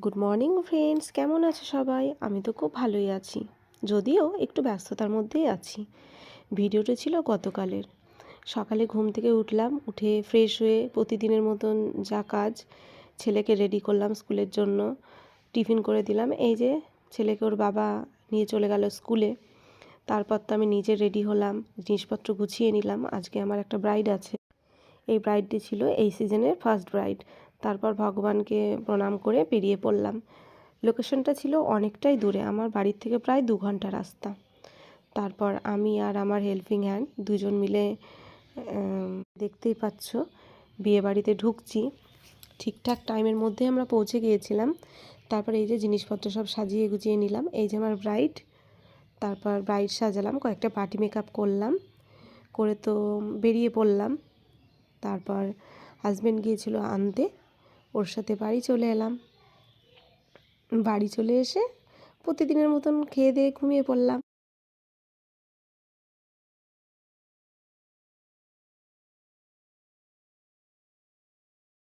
Good morning friends, কেমন আছো সবাই? আমি তো খুব ভালোই আছি, যদিও একটু ব্যস্ততার মধ্যেই আছি। ভিডিওটা ছিল গতকালের। সকালে ঘুম থেকে উঠলাম, উঠে ফ্রেশ হয়ে প্রতিদিনের মতন যা কাজ, ছেলেকে রেডি করলাম স্কুলের জন্য। টিফিন করে দিলাম। এই যে ছেলেকে ওর বাবা নিয়ে চলে গেল স্কুলে। তারপর তো আমি নিজে রেডি হলাম, জিনিসপত্র গুছিয়ে নিলাম। আজকে আমার একটা ব্রাইড আছে। এই ব্রাইডটি ছিল এই সিজনের ফার্স্ট ব্রাইড। তারপর ভগবানকে প্রণাম করে বেরিয়ে পড়লাম। লোকেশনটা ছিল অনেকটাই দূরে, আমার বাড়ির থেকে প্রায় 2 ঘন্টা রাস্তা। তারপর আমি আর আমার হেল্পিং হ্যান্ড দুজন মিলে দেখতেই পাচ্ছ বিয়েবাড়িতে ঢুকছি। ঠিকঠাক টাইমের মধ্যে আমরা পৌঁছে গিয়েছিলাম। তারপর এই যে জিনিসপত্র সব সাজিয়ে গুছিয়ে নিলাম। এই যে আমার ব্রাইড। তারপর ব্রাইড সাজালাম, কয়েকটা পার্টি মেকআপ করলাম, করে তো বেরিয়ে পড়লাম। তারপর হাজব্যান্ড গিয়েছিল আনতে, ওর সাথে বাড়ি চলে এলাম। বাড়ি চলে এসে প্রতিদিনের মতন খেয়ে দিয়ে ঘুমিয়ে পড়লাম।